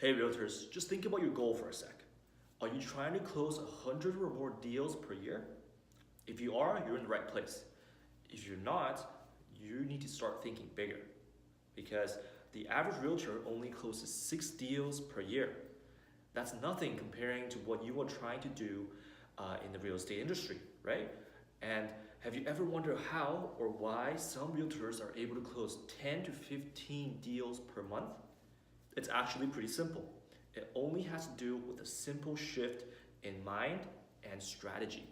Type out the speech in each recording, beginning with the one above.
Hey realtors, just think about your goal for a sec. Are you trying to close 100 or more deals per year? If you are, you're in the right place. If you're not, you need to start thinking bigger because the average realtor only closes 6 deals per year. That's nothing comparing to what you are trying to do in the real estate industry, right? And have you ever wondered how or why some realtors are able to close 10 to 15 deals per month? It's actually pretty simple. It only has to do with a simple shift in mind and strategy.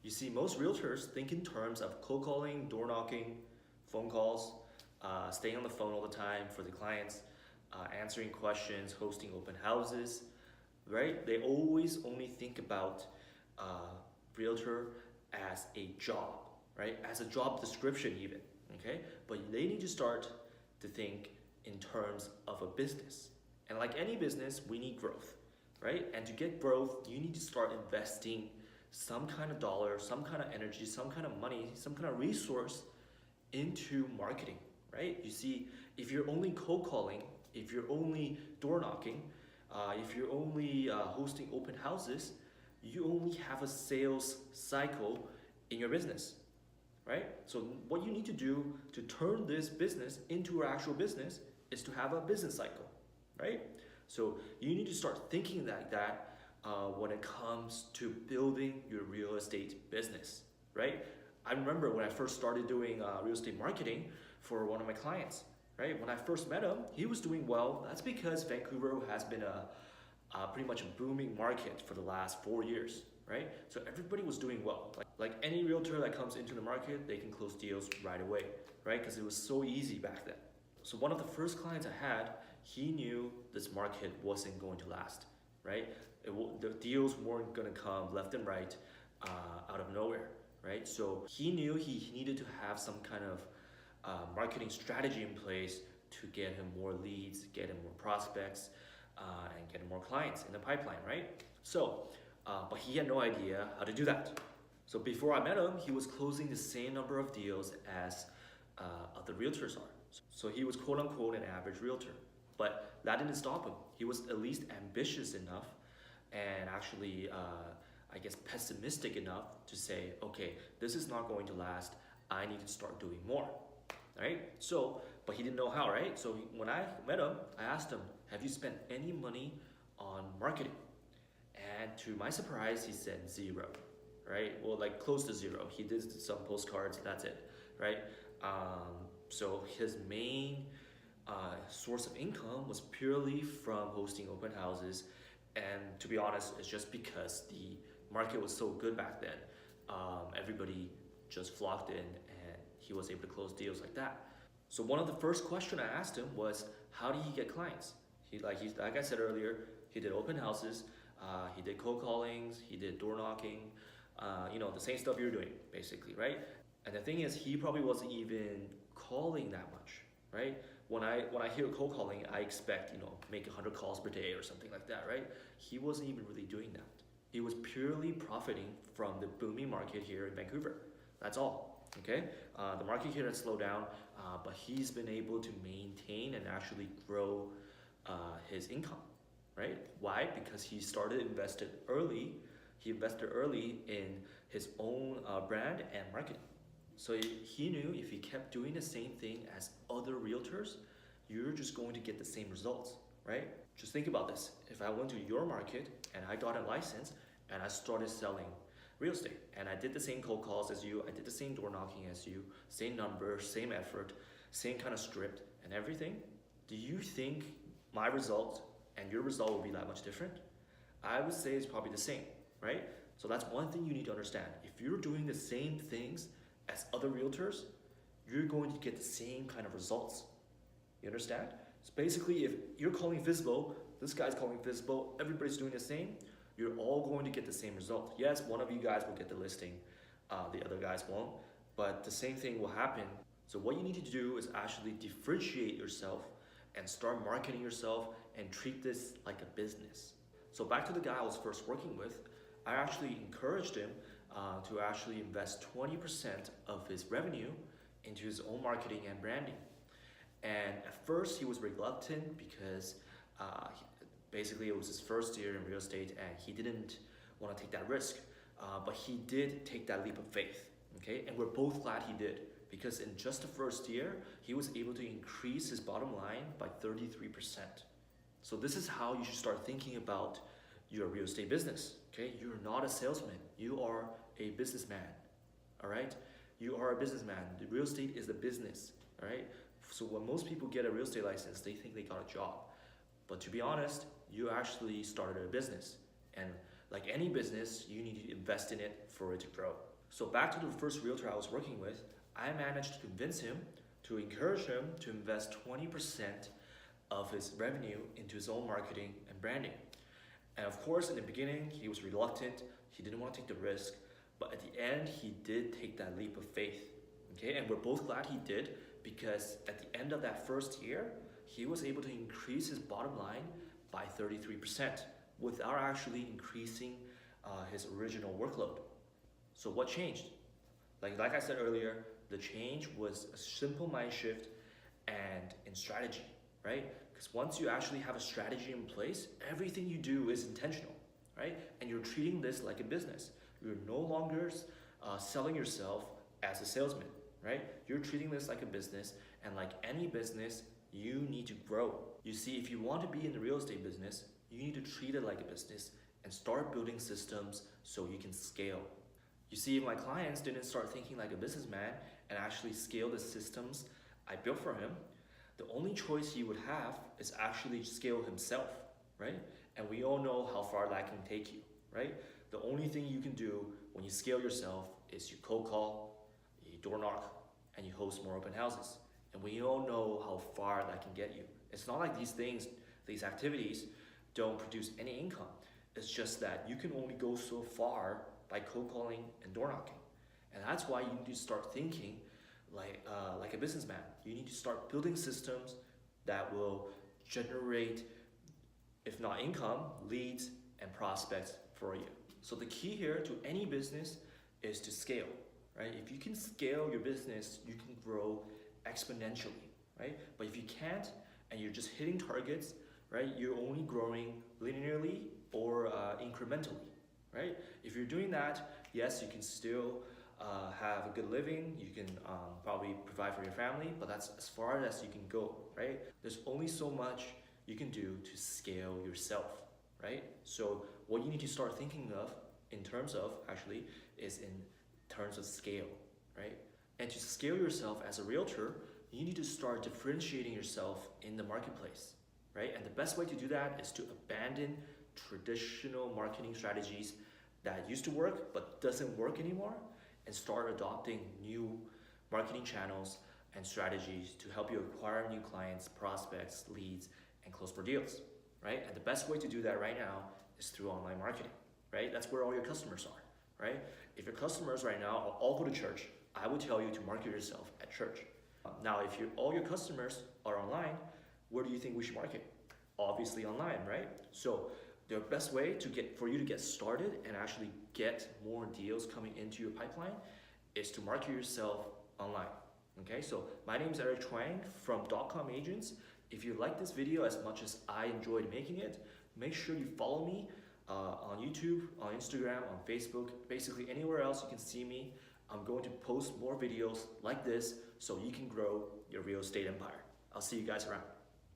You see, most realtors think in terms of cold calling, door knocking, phone calls, staying on the phone all the time for the clients, answering questions, hosting open houses, right? They always only think about realtor as a job, right? As a job description even, okay? But they need to start to think in terms of a business. And like any business, we need growth, right? And to get growth, you need to start investing some kind of dollar, some kind of energy, some kind of money, some kind of resource into marketing, right? You see, if you're only cold calling, if you're only door knocking, if you're only hosting open houses, you only have a sales cycle in your business, right? So what you need to do to turn this business into an actual business is to have a business cycle, right? So you need to start thinking like that when it comes to building your real estate business, right? I remember when I first started doing real estate marketing for one of my clients, right? When I first met him, he was doing well. That's because Vancouver has been pretty much a booming market for the last 4 years, right? So everybody was doing well. Like any realtor that comes into the market, they can close deals right away, right? Because it was so easy back then. So one of the first clients I had, he knew this market wasn't going to last, right? The deals weren't going to come left and right out of nowhere, right? So he knew he needed to have some kind of marketing strategy in place to get him more leads, get him more prospects, and get him more clients in the pipeline, right? So, but he had no idea how to do that. So before I met him, he was closing the same number of deals as other realtors are. So he was quote unquote an average realtor. But that didn't stop him. He was at least ambitious enough and actually, I guess, pessimistic enough to say, okay, this is not going to last. I need to start doing more, right? So, but he didn't know how, right? So when I met him, I asked him, have you spent any money on marketing? And to my surprise, he said zero, right? Well, like close to zero. He did some postcards, that's it, right? So his main source of income was purely from hosting open houses, and to be honest, it's just because the market was so good back then. Everybody just flocked in, and he was able to close deals like that. So one of the first questions I asked him was, how did he get clients? Like I said earlier, he did open houses, he did cold callings, he did door knocking, the same stuff you're doing, basically, right? And the thing is, he probably wasn't even calling that much, right? When I hear cold calling, I expect, make 100 calls per day or something like that, right? He wasn't even really doing that. He was purely profiting from the booming market here in Vancouver. That's all, okay? The market here has slowed down, but he's been able to maintain and actually grow his income, right? Why? Because he invested early. He invested early in his own brand and marketing. So he knew if he kept doing the same thing as other realtors, you're just going to get the same results, right? Just think about this. If I went to your market and I got a license and I started selling real estate and I did the same cold calls as you, I did the same door knocking as you, same numbers, same effort, same kind of script and everything, do you think my result and your result will be that much different? I would say it's probably the same, right? So that's one thing you need to understand. If you're doing the same things as other realtors, you're going to get the same kind of results. You understand? So basically, if you're calling FISBO, this guy's calling FISBO, everybody's doing the same, you're all going to get the same result. Yes, one of you guys will get the listing, the other guys won't, but the same thing will happen. So what you need to do is actually differentiate yourself and start marketing yourself and treat this like a business. So back to the guy I was first working with, I actually encouraged him to actually invest 20% of his revenue into his own marketing and branding. And at first he was reluctant because Basically, it was his first year in real estate, and he didn't want to take that risk, but he did take that leap of faith. Okay, and we're both glad he did, because in just the first year, he was able to increase his bottom line by 33%. So this is how you should start thinking about your real estate business. Okay, you're not a salesman, you are a businessman. All right, you are a businessman. The real estate is a business. All right, so when most people get a real estate license, they think they got a job, but to be honest, you actually started a business, and like any business, you need to invest in it for it to grow. So back to the first realtor I was working with, I managed to convince him, to encourage him to invest 20% of his revenue into his own marketing and branding. And of course, in the beginning, he was reluctant, he didn't want to take the risk, but at the end, he did take that leap of faith. Okay, and we're both glad he did, because at the end of that first year, he was able to increase his bottom line by 33% without actually increasing his original workload. So what changed? Like I said earlier, the change was a simple mind shift and in strategy, right? Because once you actually have a strategy in place, everything you do is intentional, right? And you're treating this like a business. You're no longer selling yourself as a salesman, right? You're treating this like a business, and like any business, you need to grow. You see, if you want to be in the real estate business, you need to treat it like a business and start building systems so you can scale. You see, if my clients didn't start thinking like a businessman and actually scale the systems I built for him, the only choice he would have is actually scale himself, right? And we all know how far that can take you, right? The only thing you can do when you scale yourself is you cold call, you door knock, and you host more open houses. And we all know how far that can get you. It's not like these things, these activities don't produce any income. It's just that you can only go so far by cold calling and door knocking. And that's why you need to start thinking like a businessman. You need to start building systems that will generate, if not income, leads and prospects for you. So the key here to any business is to scale, right? If you can scale your business, you can grow exponentially, right? But if you can't, and you're just hitting targets, right, you're only growing linearly or incrementally, right? If you're doing that, yes, you can still have a good living, you can probably provide for your family, but that's as far as you can go, right? There's only so much you can do to scale yourself, right? So what you need to start thinking of in terms of actually is in terms of scale, right? And to scale yourself as a realtor, you need to start differentiating yourself in the marketplace, right? And the best way to do that is to abandon traditional marketing strategies that used to work but doesn't work anymore, and start adopting new marketing channels and strategies to help you acquire new clients, prospects, leads, and close more deals, right? And the best way to do that right now is through online marketing, right? That's where all your customers are, right? If your customers right now all go to church, I would tell you to market yourself at church. Now, if all your customers are online, where do you think we should market? Obviously online, right? So the best way for you to get started and actually get more deals coming into your pipeline is to market yourself online. Okay, so my name is Eric Chuang from .com Agents. If you like this video as much as I enjoyed making it, make sure you follow me on YouTube, on Instagram, on Facebook, basically anywhere else you can see me. I'm going to post more videos like this so you can grow your real estate empire. I'll see you guys around.